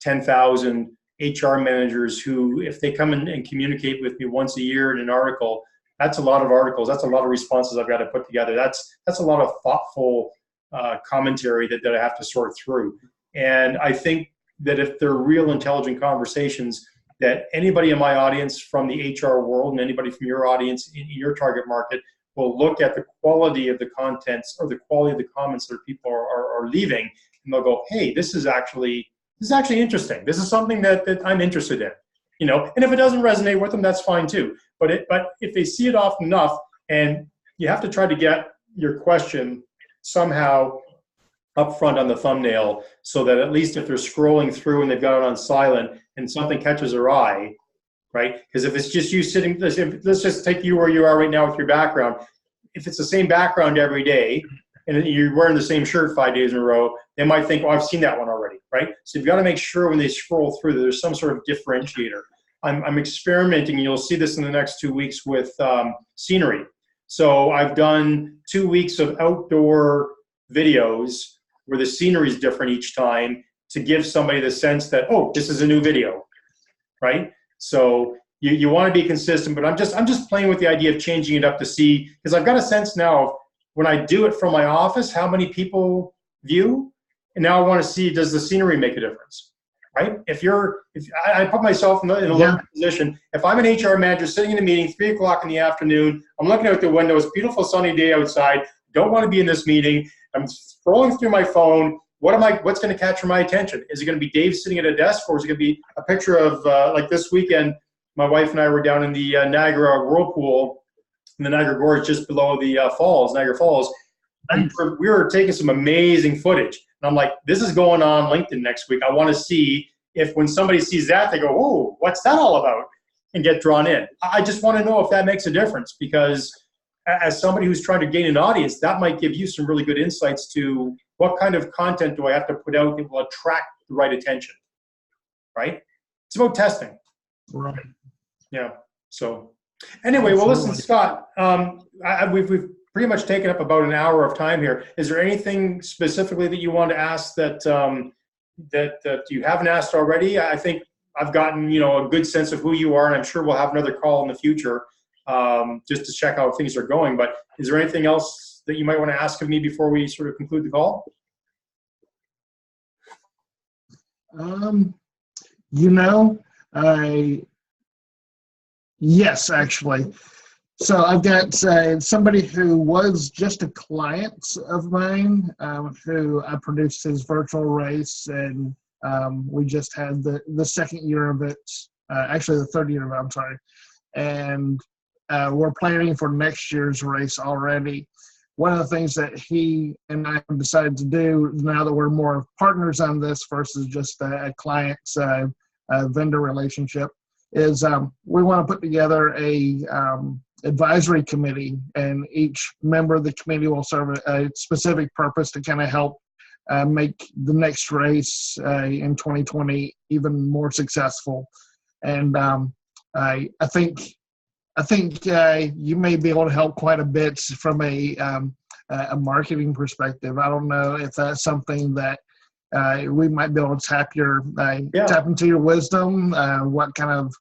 10,000 HR managers who, if they come in and communicate with me once a year in an article, That's a lot of articles. That's a lot of responses I've got to put together. That's a lot of thoughtful commentary that I have to sort through. And I think that if they're real intelligent conversations, that anybody in my audience from the HR world and anybody from your audience in your target market will look at the quality of the contents or the quality of the comments that people are leaving, and they'll go, hey, this is actually interesting. This is something that I'm interested in. And if it doesn't resonate with them, that's fine too. But if they see it often enough, and you have to try to get your question somehow up front on the thumbnail, so that at least if they're scrolling through and they've got it on silent and something catches their eye, right? Because if it's just you sitting, let's just take you where you are right now with your background. If it's the same background every day and you're wearing the same shirt 5 days in a row, they might think, oh, I've seen that one already, right? So you've got to make sure when they scroll through that there's some sort of differentiator. I'm experimenting. You'll see this in the next 2 weeks with scenery. So I've done 2 weeks of outdoor videos where the scenery is different each time to give somebody the sense that, oh, this is a new video, right? So you want to be consistent, but I'm just playing with the idea of changing it up to see, because I've got a sense now of when I do it from my office, how many people view, and now I want to see, does the scenery make a difference, right? If I put myself in a little position, if I'm an HR manager sitting in a meeting, 3 o'clock in the afternoon, I'm looking out the window, it's a beautiful sunny day outside, don't want to be in this meeting, I'm scrolling through my phone, what's going to capture my attention? Is it going to be Dave sitting at a desk, or is it going to be a picture of, like this weekend, my wife and I were down in the Niagara Whirlpool, in the Niagara Gorge, just below the Niagara Falls. And we were taking some amazing footage. And I'm like, this is going on LinkedIn next week. I want to see if when somebody sees that, they go, oh, what's that all about? And get drawn in. I just want to know if that makes a difference, because as somebody who's trying to gain an audience, that might give you some really good insights to what kind of content do I have to put out that will attract the right attention, right? It's about testing. Right. Yeah. So anyway, well, listen, Scott, we've pretty much taken up about an hour of time here. Is there anything specifically that you want to ask that you haven't asked already? I think I've gotten, a good sense of who you are, and I'm sure we'll have another call in the future just to check how things are going. But is there anything else that you might want to ask of me before we sort of conclude the call? Yes, actually. So I've got somebody who was just a client of mine who I produced his virtual race, and we just had the second year of it, actually the third year of it, I'm sorry. And we're planning for next year's race already. One of the things that he and I have decided to do now that we're more partners on this versus just a client vendor relationship is we want to put together a advisory committee, and each member of the committee will serve a specific purpose to kind of help make the next race in 2020 even more successful. And I think you may be able to help quite a bit from a marketing perspective. I don't know if that's something that we might be able to tap into your wisdom. What kind of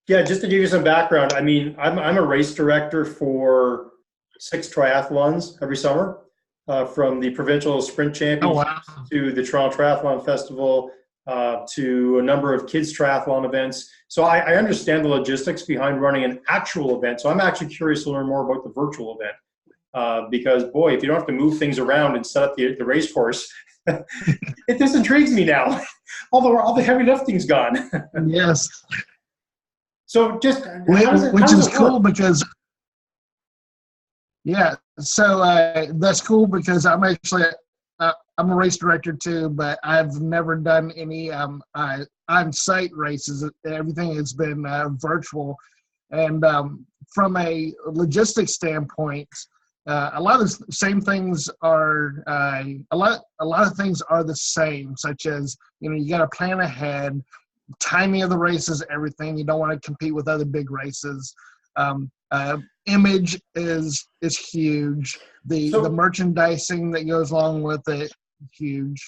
just to give you some background. I mean, I'm a race director for 6 triathlons every summer, from the provincial sprint championships to the Toronto Triathlon Festival, to a number of kids triathlon events. So I understand the logistics behind running an actual event. So I'm actually curious to learn more about the virtual event, because boy, if you don't have to move things around and set up the race course, it just intrigues me now. All the heavy lifting's gone. Yes. So just which is cool because that's cool because I'm actually I'm a race director too, but I've never done any on-site races. Everything has been virtual, and from a logistics standpoint, a lot of the same things are a lot of things are the same, such as you got to plan ahead. Timing of the races, everything. You don't want to compete with other big races. Image is huge. The merchandising that goes along with it, huge.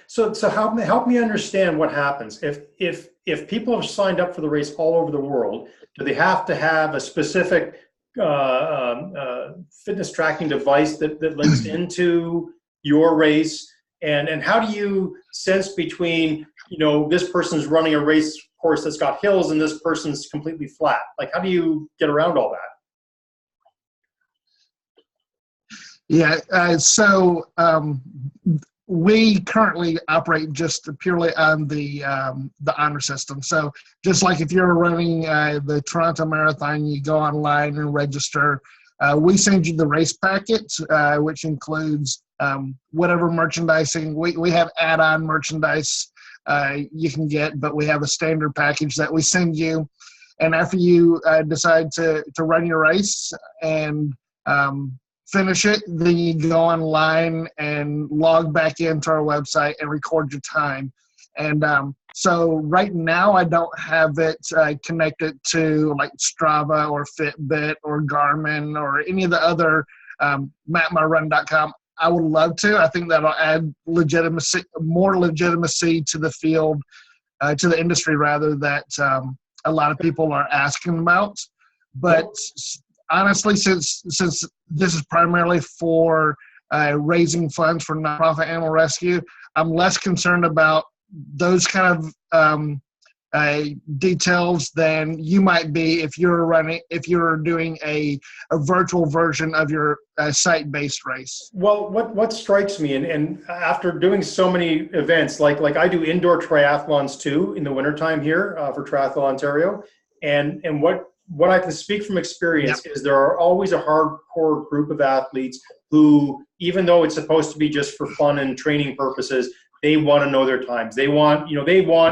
So help me understand what happens if people have signed up for the race all over the world. Do they have to have a specific fitness tracking device that links into your race? And how do you sense between, this person's running a race course that's got hills and this person's completely flat? Like, how do you get around all that? Yeah, we currently operate just purely on the honor system. So just like if you're running the Toronto Marathon, you go online and register. We send you the race packet, which includes whatever merchandising. We have add-on merchandise you can get, but we have a standard package that we send you. And after you decide to run your race and finish it, then you go online and log back into our website and record your time. And so right now I don't have it connected to like Strava or Fitbit or Garmin or any of the other mapmyrun.com. I would love to. I think that'll add more legitimacy to the field, to the industry rather, that a lot of people are asking about. But honestly, since this is primarily for raising funds for nonprofit animal rescue, I'm less concerned about those kind of details than you might be if you're doing a virtual version of your site-based race. Well, what strikes me, and after doing so many events, like I do indoor triathlons too in the wintertime here for Triathlon Ontario, and what I can speak from experience is there are always a hardcore group of athletes who, even though it's supposed to be just for fun and training purposes, they want to know their times. They want,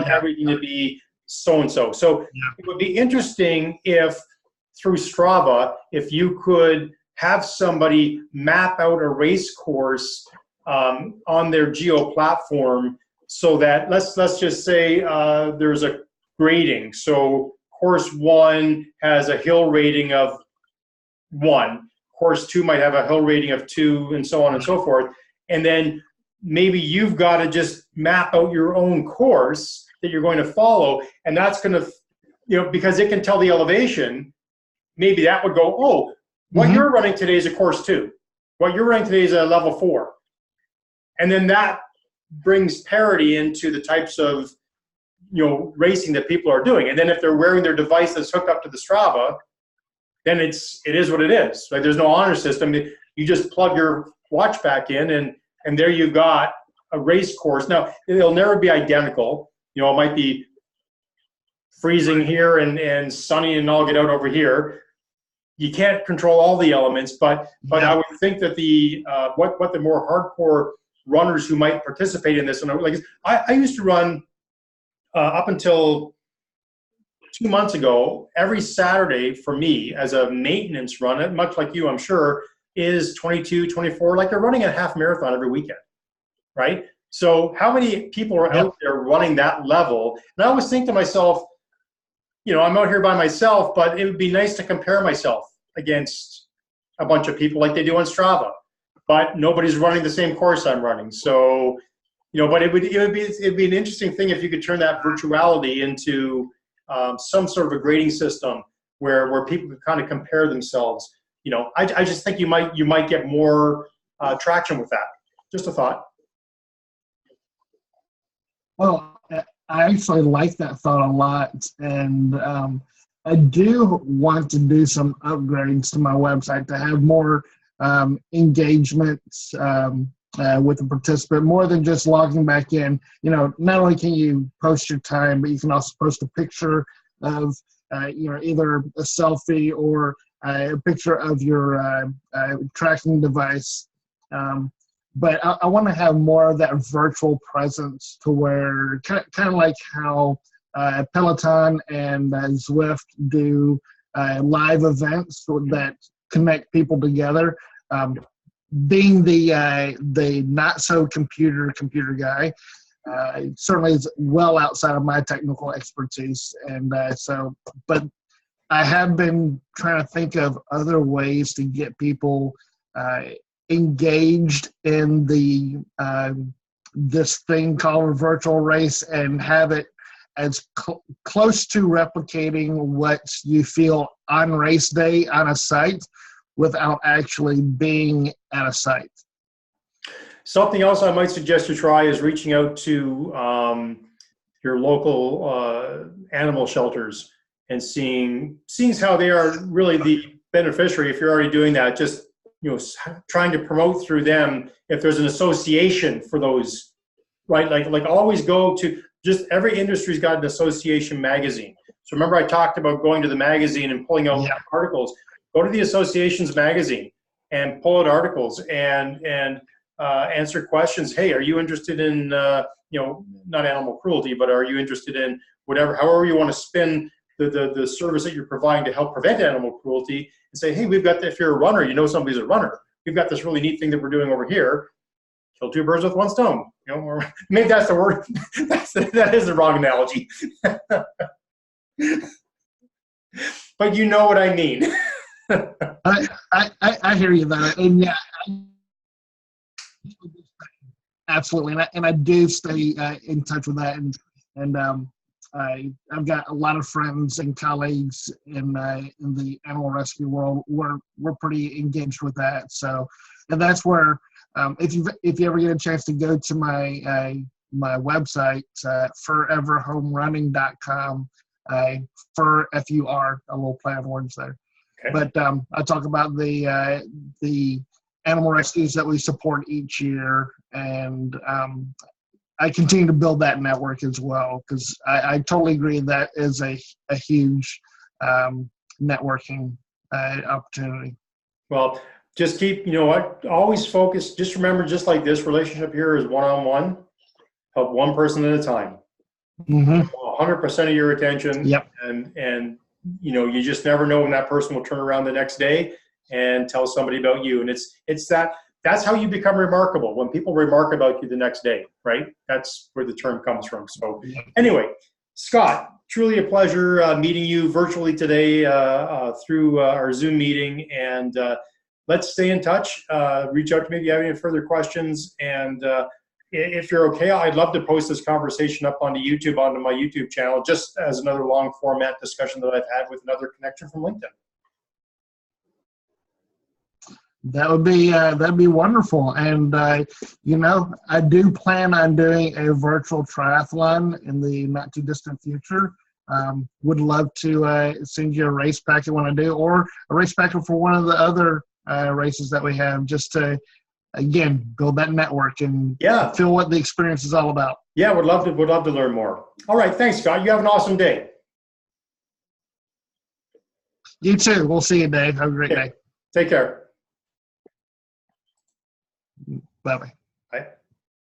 everything to be so-and-so. So it would be interesting if through Strava, if you could have somebody map out a race course on their geo platform, so that let's just say there's a grading. So course 1 has a hill rating of 1. Course 2 might have a hill rating of 2, and so on and so forth. And then maybe you've got to just map out your own course that you're going to follow, and that's going to, because it can tell the elevation, maybe that would go, oh, what you're running today is a course 2. What you're running today is a level 4. And then that brings parity into the types of racing that people are doing. And then if they're wearing their device that's hooked up to the Strava, then it is what it is. Like, there's no honor system. You just plug your watch back in, and there you've got a race course. Now, it'll never be identical. It might be freezing here and sunny and all get out over here. You can't control all the elements, but I would think that the what the more hardcore runners who might participate in this, and like I used to run up until 2 months ago, every Saturday for me as a maintenance run, much like you, I'm sure, is 22, 24, like they're running a half marathon every weekend, right? So how many people are out there running that level? And I always think to myself, I'm out here by myself, but it would be nice to compare myself against a bunch of people like they do on Strava, but nobody's running the same course I'm running. So, but it'd be an interesting thing if you could turn that virtuality into some sort of a grading system where people could kind of compare themselves. I just think you might get more traction with that. Just a thought. Well, I actually like that thought a lot, and I do want to do some upgrades to my website to have more engagements with the participant, more than just logging back in. Not only can you post your time, but you can also post a picture of, either a selfie or a picture of your tracking device. But I want to have more of that virtual presence, to where kind of like how Peloton and Zwift do live events that connect people together. Being the not so computer guy, certainly is well outside of my technical expertise, and but I have been trying to think of other ways to get people engaged in the this thing called a virtual race and have it as close to replicating what you feel on race day on a site without actually being at a site. Something else I might suggest you try is reaching out to your local animal shelters and seeing how they are really the beneficiary. If you're already doing that, just trying to promote through them. If there's an association for those, right? Like always go to, just every industry's got an association magazine. So remember I talked about going to the magazine and pulling out articles. Go to the association's magazine and pull out articles and answer questions. Hey, are you interested in not animal cruelty, but are you interested in whatever, however you want to spin the service that you're providing to help prevent animal cruelty, and say, hey, we've got, if you're a runner, somebody's a runner, we've got this really neat thing that we're doing over here. Kill two birds with one stone. Or maybe that's the word. That is the wrong analogy. But you know what I mean. I hear you there, and yeah, absolutely, and I do stay in touch with that, and I've got a lot of friends and colleagues in the animal rescue world. We're pretty engaged with that. So, and that's where if you ever get a chance to go to my website, foreverhomerunning.com, for FUR, a little play on words there. Okay. But I talk about the animal rescues that we support each year, and I continue to build that network as well, because I totally agree that is a huge networking opportunity. Well, just keep, always focus. Just remember, just like this relationship here is one-on-one. Help one person at a time. 100% of your attention. Yep. And you just never know when that person will turn around the next day and tell somebody about you. And that's how you become remarkable, when people remark about you the next day, right? That's where the term comes from. So anyway, Scott, truly a pleasure meeting you virtually today through our Zoom meeting. And let's stay in touch. Reach out to me if you have any further questions. And if you're okay, I'd love to post this conversation up onto my YouTube channel, just as another long format discussion that I've had with another connection from LinkedIn. That'd be wonderful. And I do plan on doing a virtual triathlon in the not too distant future. Would love to send you a race packet when I do, or a race packet for one of the other races that we have, just to again build that network and feel what the experience is all about. Yeah, would love to learn more. All right, thanks, Scott. You have an awesome day. You too. We'll see you, Dave. Have a great day. Take care. Bye-bye.